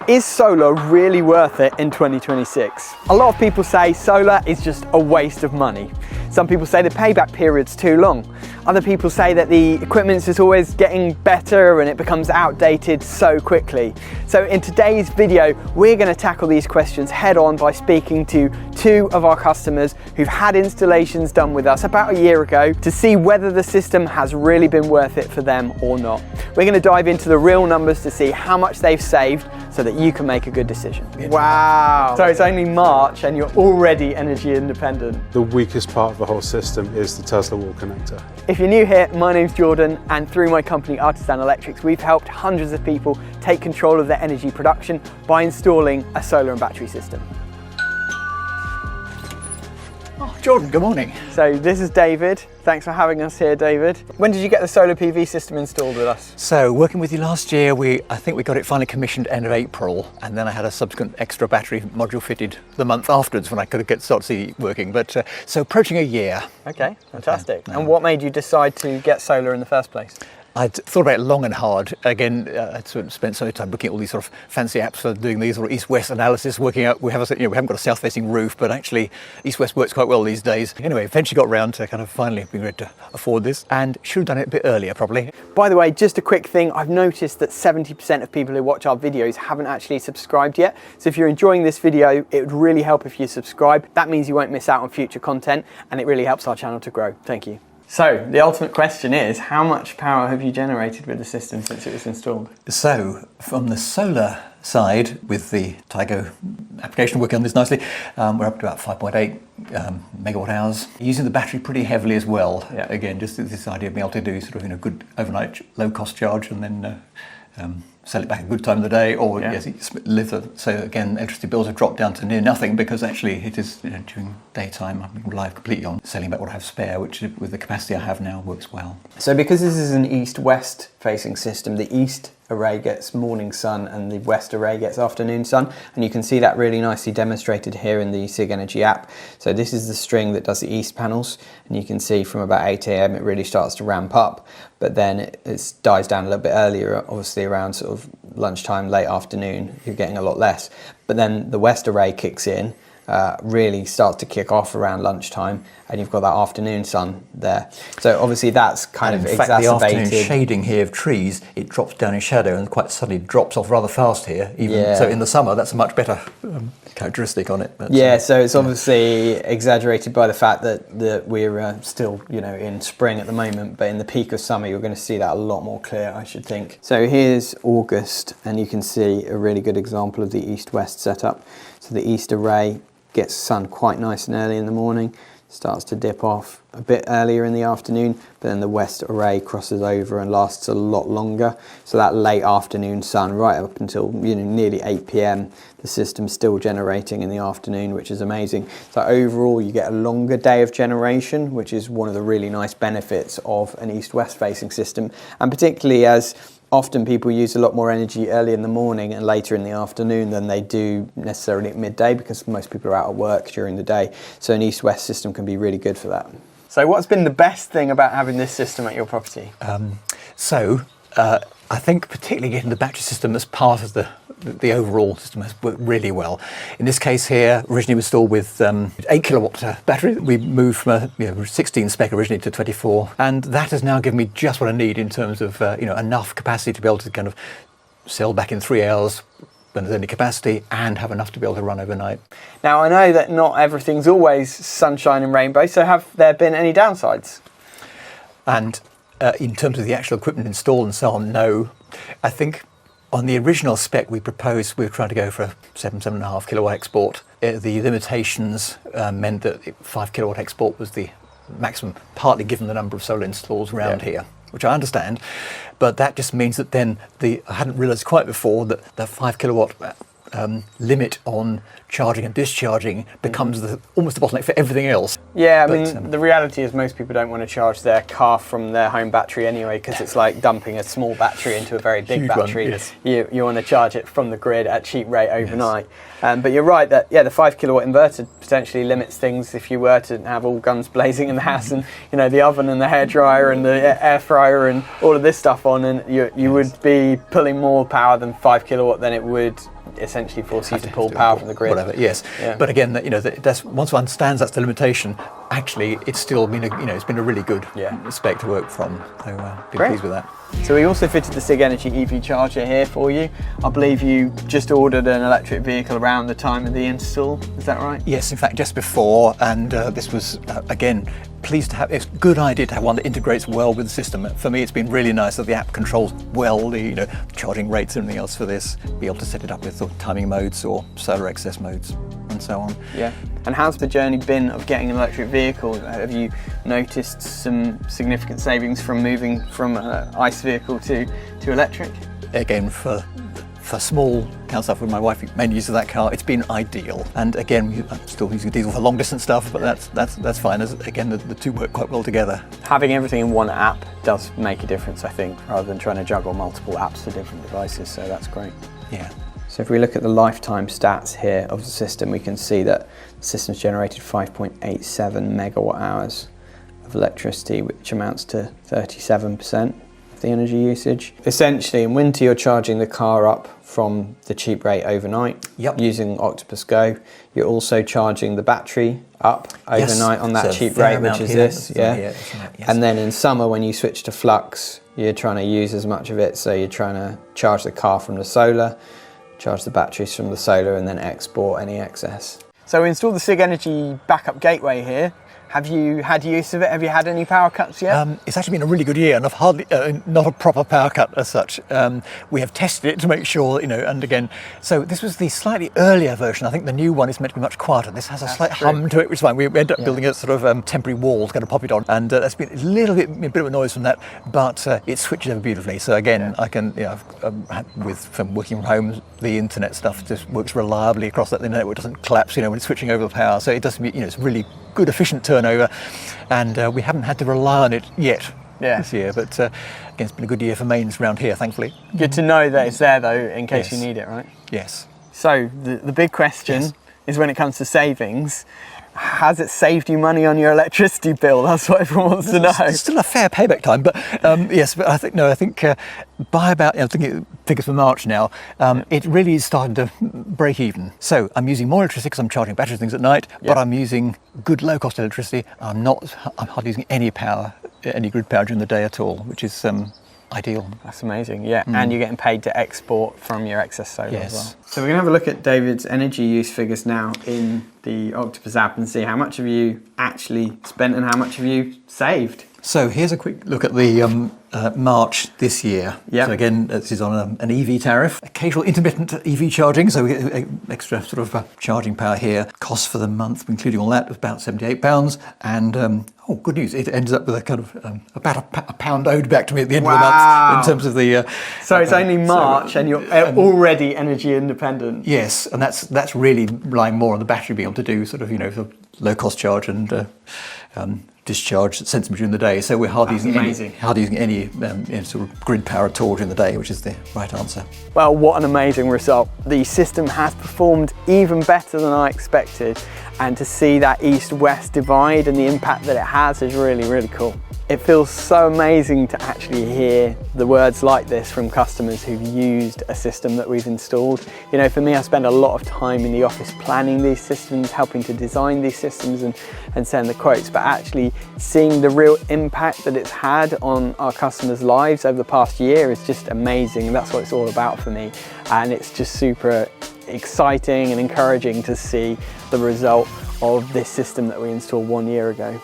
Is solar really worth it in 2026? A lot of people say solar is just a waste of money. Some people say the payback period's too long. Other people say that the equipment's just always getting better and it becomes outdated so quickly. So in today's video, we're going to tackle these questions head on by speaking to two of our customers who've had installations done with us about a year ago to see whether the system has really been worth it for them or not. We're going to dive into the real numbers to see how much they've saved so that you can make a good decision. Wow! So it's only March and you're already energy independent. The weakest part of the whole system is the Tesla wall connector. If you're new here, my name's Jordan, and through my company Artisan Electrics, we've helped hundreds of people take control of their energy production by installing a solar and battery system. Jordan, good morning. So this is David. Thanks for having us here, David. When did you get the solar PV system installed with us? So working with you last year, I think we got it finally commissioned end of April, and then I had a subsequent extra battery module fitted the month afterwards when I could start to see it working. But so approaching a year. Okay, fantastic. And what made you decide to get solar in the first place? I'd thought about it long and hard. Again, I'd sort of spent so much time looking at all these sort of fancy apps for doing these sort of east-west analysis, working out we haven't got a south-facing roof, but actually east-west works quite well these days. Anyway, eventually got around to kind of finally being ready to afford this, and should have done it a bit earlier probably. By the way, just a quick thing, I've noticed that 70% of people who watch our videos haven't actually subscribed yet. So if you're enjoying this video, it would really help if you subscribe. That means you won't miss out on future content, and it really helps our channel to grow. Thank you. So, the ultimate question is, how much power have you generated with the system since it was installed? So, from the solar side, with the 𝐾𝐬𝐬 application working on this nicely, we're up to about 5.8 megawatt hours. Using the battery pretty heavily as well. Yeah. Again, just this idea of being able to do sort of good overnight low cost charge and then sell it back a good time of the day, or so again, electricity bills have dropped down to near nothing because actually it is during daytime I rely completely on selling back what I have spare, which with the capacity I have now works well. So because this is an east-west facing system, the east array gets morning sun and the west array gets afternoon sun, and you can see that really nicely demonstrated here in the 𝐒ِG Energy app. So this is the string that does the east panels, and you can see from about 8 AM it really starts to ramp up, but then it dies down a little bit earlier, obviously around sort of lunchtime, late afternoon, you're getting a lot less. But then the west array kicks in, really starts to kick off around lunchtime, and you've got that afternoon sun there. So obviously that's kind of exacerbated. In fact, the afternoon shading here of trees, it drops down in shadow and quite suddenly drops off rather fast here. So in the summer, that's a much better characteristic on it. Yeah, so it's obviously exaggerated by the fact that we're still in spring at the moment, but in the peak of summer you're going to see that a lot more clear, I should think. So here's August, and you can see a really good example of the east-west setup. So the east array gets sun quite nice and early in the morning, starts to dip off a bit earlier in the afternoon, but then the west array crosses over and lasts a lot longer. So that late afternoon sun right up until nearly 8 PM, the system's still generating in the afternoon, which is amazing. So overall you get a longer day of generation, which is one of the really nice benefits of an east-west facing system, and particularly as often people use a lot more energy early in the morning and later in the afternoon than they do necessarily at midday, because most people are out at work during the day. So an east-west system can be really good for that. So what's been the best thing about having this system at your property? I think particularly getting the battery system as part of the overall system has worked really well. In this case here, originally installed with 8 kilowatt battery. We moved from a 16 spec originally to 24, and that has now given me just what I need in terms of enough capacity to be able to kind of sell back in 3 hours when there's any capacity, and have enough to be able to run overnight. Now I know that not everything's always sunshine and rainbow, so have there been any downsides? And in terms of the actual equipment installed and so on, no. I think on the original spec we proposed, we were trying to go for a 7.5 kilowatt export. The limitations meant that 5 kilowatt export was the maximum, partly given the number of solar installs around here, which I understand. But that just means that then I hadn't realised quite before that the 5 kilowatt limit on charging and discharging becomes almost the bottleneck for everything else. Yeah, I mean, the reality is most people don't want to charge their car from their home battery anyway, because it's like dumping a small battery into a very big battery. Yes. You want to charge it from the grid at cheap rate overnight. Yes. But you're right that the 5 kilowatt inverter potentially limits things if you were to have all guns blazing in the house, and the oven and the hairdryer and the air fryer and all of this stuff on, and you would be pulling more power than 5 kilowatt than it would essentially force you to pull power from the grid. Whatever, yes. Yeah. But again, that's once one understands that's the limitation, actually it's still been it's been a really good spec to work from. So been pleased with that. So we also fitted the �SIG Energy EV charger here for you. I believe you just ordered an electric vehicle around the time of the install, is that right? Yes, in fact just before, and this was again pleased to have. It's a good idea to have one that integrates well with the system. For me, it's been really nice that the app controls well the charging rates and everything else for this. Be able to set it up with timing modes or solar excess modes and so on. Yeah. And how's the journey been of getting an electric vehicle? Have you noticed some significant savings from moving from an ICE vehicle to electric? Again, for small account stuff with my wife, mainly use of that car, it's been ideal. And again, I'm still using diesel for long distance stuff, but that's fine. Again, the two work quite well together. Having everything in one app does make a difference, I think, rather than trying to juggle multiple apps for different devices, so that's great. Yeah. So if we look at the lifetime stats here of the system, we can see that the system's generated 5.87 megawatt hours of electricity, which amounts to 37% of the energy usage. Essentially, in winter, you're charging the car up from the cheap rate overnight using Octopus Go. You're also charging the battery up overnight on that cheap rate, which is this. And then in summer, when you switch to Flux, you're trying to use as much of it. So you're trying to charge the car from the solar, charge the batteries from the solar, and then export any excess. So we installed the �SIG Energy backup gateway here. Have you had use of it? Have you had any power cuts yet? It's actually been a really good year, and I've hardly, not a proper power cut as such. We have tested it to make sure, and again, so this was the slightly earlier version. I think the new one is meant to be much quieter. This has a slight hum to it, which is fine. We ended up building a sort of temporary wall to kind of pop it on, and that's been a bit of a noise from that, but it switches over beautifully. So again, I can, from working from home, the internet stuff just works reliably across that. The network doesn't collapse, when it's switching over the power. So it does, it's really good, efficient turnover, and we haven't had to rely on it yet this year, but again, it's been a good year for mains around here, thankfully. Good to know that it's there though, in case you need it, right? Yes. So the big question is, when it comes to savings, has it saved you money on your electricity bill? That's what everyone wants to know. It's still a fair payback time, but yes, but I think by about, I'm thinking figures for March now, it really is starting to break even. So I'm using more electricity because I'm charging battery things at night, but I'm using good low cost electricity. I'm hardly using any grid power during the day at all, which is ideal. That's amazing, and you're getting paid to export from your excess solar as well. So we're going to have a look at David's energy use figures now in the Octopus app and see how much have you actually spent and how much have you saved. So here's a quick look at the March this year. So again, this is on an EV tariff. Occasional intermittent EV charging, so we get extra sort of charging power here. Cost for the month, including all that, was about £78. And good news, it ends up with a kind of about a pound owed back to me at the end of the month in terms of the... so it's only March and you're already energy independent. Yes, and that's really relying more on the battery being able to do sort of, sort of low cost charge and discharge sensibly during the day. So we're hardly using any sort of grid power at all during the day, which is the right answer. Well, what an amazing result. The system has performed even better than I expected, and to see that east-west divide and the impact that it has is really, really cool. It feels so amazing to actually hear the words like this from customers who've used a system that we've installed. For me, I spend a lot of time in the office planning these systems, helping to design these systems and send the quotes, but actually seeing the real impact that it's had on our customers' lives over the past year is just amazing. That's what it's all about for me. And it's just super exciting and encouraging to see the result of this system that we installed 1 year ago.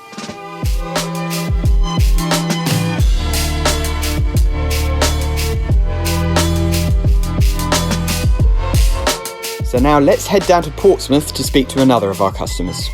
So now let's head down to Portsmouth to speak to another of our customers.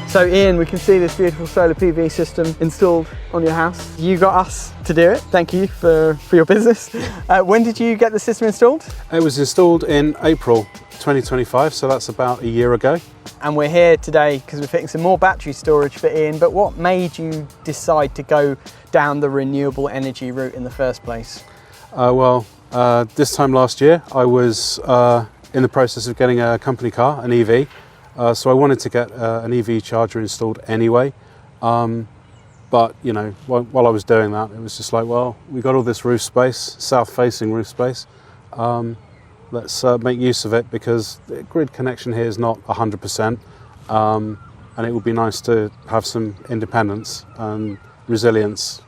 So Ian, we can see this beautiful solar PV system installed on your house. You got us to do it. Thank you for your business. When did you get the system installed? It was installed in April 2025, so that's about a year ago. And we're here today because we're fitting some more battery storage for Ian, but what made you decide to go down the renewable energy route in the first place? This time last year I was in the process of getting a company car, an EV, so I wanted to get an EV charger installed anyway. But while I was doing that, it was just like, well, we got all this roof space, south-facing roof space. let's make use of it, because the grid connection here is not 100%, and it would be nice to have some independence and resilience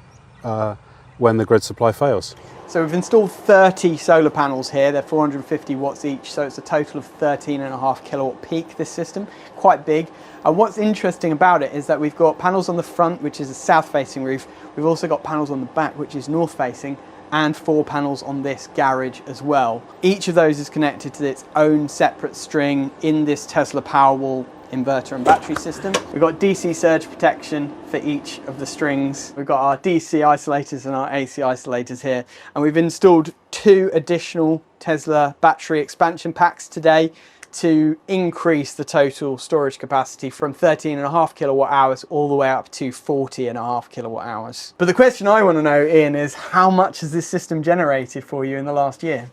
when the grid supply fails. So we've installed 30 solar panels here. They're 450 watts each, so it's a total of 13.5 kilowatt peak, this system. Quite big. And what's interesting about it is that we've got panels on the front, which is a south-facing roof. We've also got panels on the back, which is north-facing, and 4 panels on this garage as well. Each of those is connected to its own separate string in this Tesla Powerwall inverter and battery system. We've got DC surge protection for each of the strings. We've got our DC isolators and our AC isolators here, and we've installed 2 additional Tesla battery expansion packs today to increase the total storage capacity from 13.5 kilowatt hours all the way up to 40.5 kilowatt hours. But the question I want to know, Ian, is how much has this system generated for you in the last year?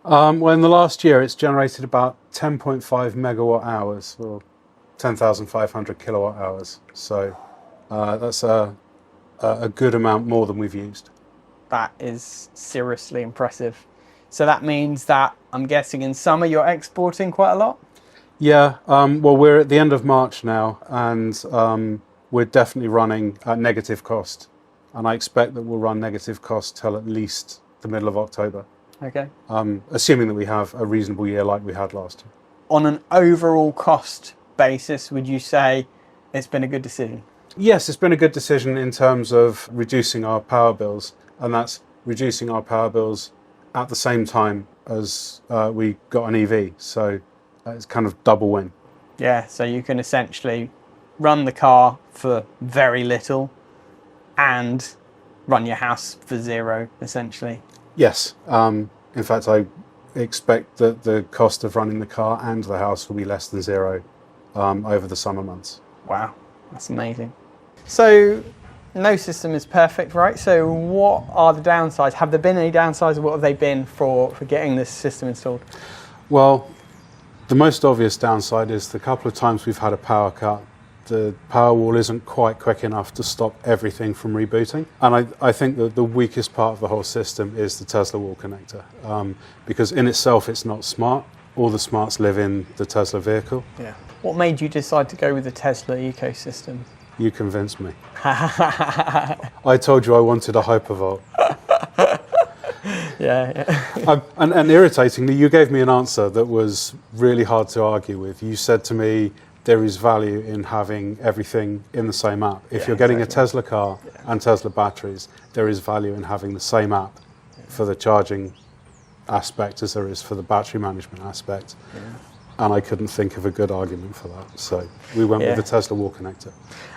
Well, in the last year, it's generated about 10.5 megawatt hours, or 10,500 kilowatt hours. So that's a good amount more than we've used. That is seriously impressive. So that means that, I'm guessing in summer you're exporting quite a lot? Yeah, well, we're at the end of March now, and we're definitely running at negative cost. And I expect that we'll run negative cost till at least the middle of October. Okay. Assuming that we have a reasonable year like we had last year. On an overall cost basis, would you say it's been a good decision? Yes, it's been a good decision in terms of reducing our power bills, and that's reducing our power bills at the same time as we got an EV, so it's kind of double win. Yeah, so you can essentially run the car for very little and run your house for zero, essentially. Yes, in fact I expect that the cost of running the car and the house will be less than zero over the summer months. Wow, that's amazing. So no system is perfect, right? So what are the downsides? Have there been any downsides, or what have they been for getting this system installed? Well, the most obvious downside is the couple of times we've had a power cut, the Powerwall isn't quite quick enough to stop everything from rebooting. And I think that the weakest part of the whole system is the Tesla wall connector, because in itself it's not smart. All the smarts live in the Tesla vehicle. Yeah. What made you decide to go with the Tesla ecosystem? You convinced me. I told you I wanted a hypervolt. Yeah. And irritatingly, you gave me an answer that was really hard to argue with. You said to me, there is value in having everything in the same app. If you're getting a Tesla car and Tesla batteries, there is value in having the same app for the charging aspect as there is for the battery management aspect. Yeah. And I couldn't think of a good argument for that. So we went with the Tesla wall connector.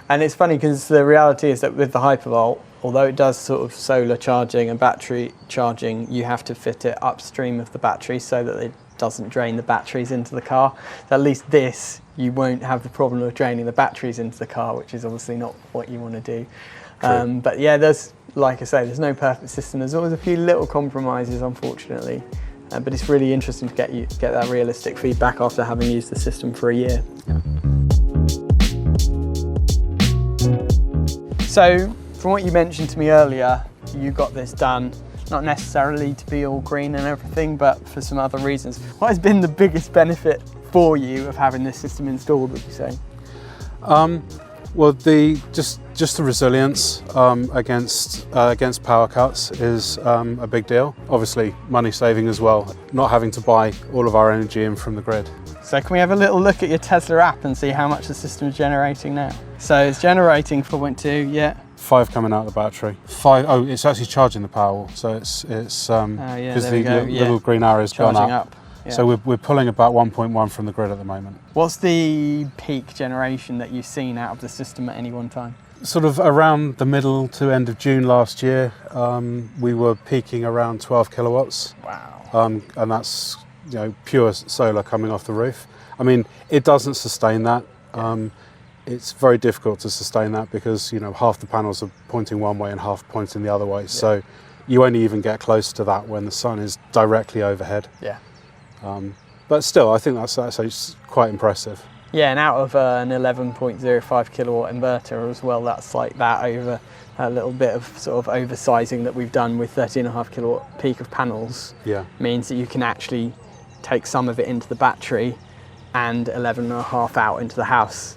And it's funny because the reality is that with the Hypervolt, although it does sort of solar charging and battery charging, you have to fit it upstream of the battery so that it doesn't drain the batteries into the car. So at least this, you won't have the problem of draining the batteries into the car, which is obviously not what you want to do. But yeah, there's, like I say, there's no perfect system. There's always a few little compromises, unfortunately. But it's really interesting to get that realistic feedback after having used the system for a year. So, from what you mentioned to me earlier, you got this done, not necessarily to be all green and everything, but for some other reasons. What has been the biggest benefit for you of having this system installed, would you say? Well, just the resilience against power cuts is a big deal. Obviously, money saving as well, not having to buy all of our energy in from the grid. So can we have a little look at your Tesla app and see how much the system is generating now? So it's generating 4.2, yeah. 5 coming out of the battery. 5. Oh, it's actually charging the Powerwall, so it's because the little green arrow's gone up. Yeah. So we're pulling about 1.1 from the grid at the moment. What's the peak generation that you've seen out of the system at any one time? Sort of around the middle to end of June last year, we were peaking around 12 kilowatts. Wow. And that's pure solar coming off the roof. I mean, it doesn't sustain that. It's very difficult to sustain that because half the panels are pointing one way and half pointing the other way. Yeah. So you only even get close to that when the sun is directly overhead. Yeah. But still, I think that's quite impressive. Yeah, and out of an 11.05 kilowatt inverter as well, that's like that over a little bit of sort of oversizing that we've done with 13.5 kilowatt peak of panels. Yeah. Means that you can actually take some of it into the battery and 11.5 out into the house,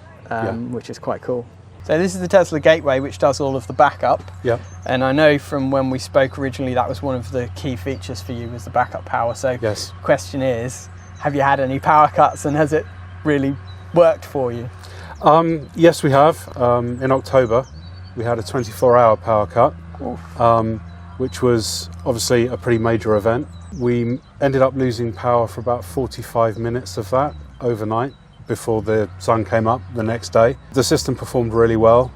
which is quite cool. So this is the Tesla Gateway, which does all of the backup. Yep. And I know from when we spoke originally, that was one of the key features for you, was the backup power. So Yes. the question is, have you had any power cuts, and has it really worked for you? Yes, we have. In October, we had a 24-hour power cut, which was obviously a pretty major event. We ended up losing power for about 45 minutes of that overnight before the sun came up the next day. The system performed really well.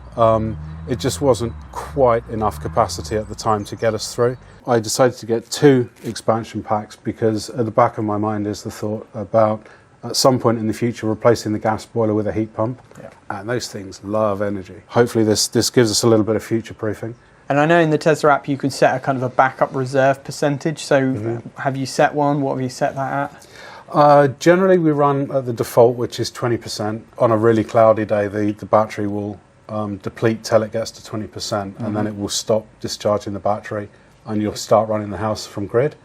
It just wasn't quite enough capacity at the time to get us through. I decided to get 2 expansion packs because at the back of my mind is the thought about at some point in the future replacing the gas boiler with a heat pump. And those things love energy. Hopefully this gives us a little bit of future proofing. And I know in the Tesla app you could set a kind of a backup reserve percentage. So have you set one? What have you set that at? Generally we run at the default, which is 20%. On a really cloudy day, the battery will deplete till it gets to 20%, and then it will stop discharging the battery, and you'll start running the house from grid.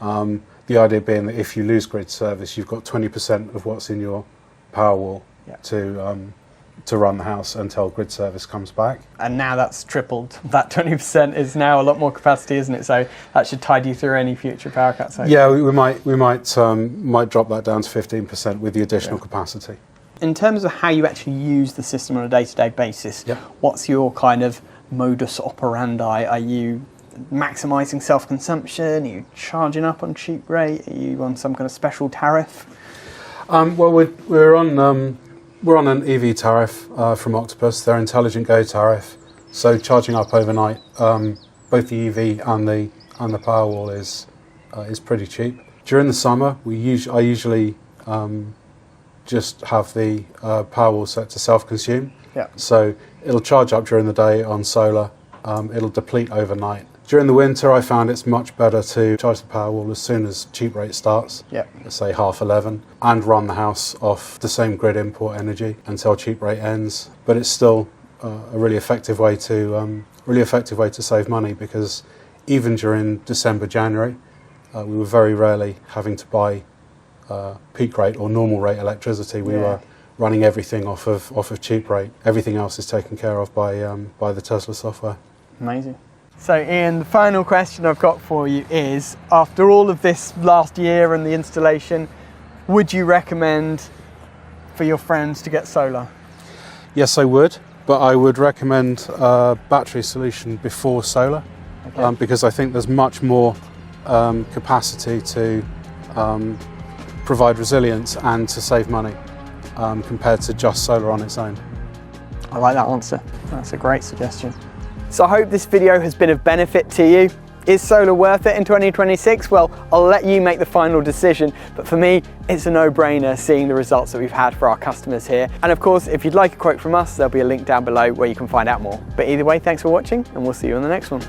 The idea being that if you lose grid service, you've got 20% of what's in your power wall to run the house until grid service comes back. And now that's tripled. That 20% is now a lot more capacity, isn't it? So that should tide you through any future power cuts. Yeah, we might drop that down to 15% with the additional capacity. In terms of how you actually use the system on a day-to-day basis, what's your kind of modus operandi? Are you maximising self-consumption? Are you charging up on cheap rate? Are you on some kind of special tariff? Well, we're on an EV tariff from Octopus, their Intelligent Go tariff. So charging up overnight, both the EV and the Powerwall is pretty cheap. During the summer, I usually just have the Powerwall set to self-consume. So it'll charge up during the day on solar. It'll deplete overnight. During the winter, I found it's much better to charge the Powerwall as soon as cheap rate starts, let's say 11:30, and run the house off the same grid import energy until cheap rate ends. But it's still a really effective way to save money, because even during December, January, we were very rarely having to buy peak rate or normal rate electricity. We were running everything off of cheap rate. Everything else is taken care of by the Tesla software. Amazing. So Ian, the final question I've got for you is, after all of this last year and the installation, would you recommend for your friends to get solar? Yes, I would, but I would recommend a battery solution before solar, because I think there's much more capacity to provide resilience and to save money compared to just solar on its own. I like that answer. That's a great suggestion. So I hope this video has been of benefit to you. Is solar worth it in 2026? Well, I'll let you make the final decision, but for me, it's a no-brainer seeing the results that we've had for our customers here. And of course, if you'd like a quote from us, there'll be a link down below where you can find out more. But either way, thanks for watching, and we'll see you on the next one.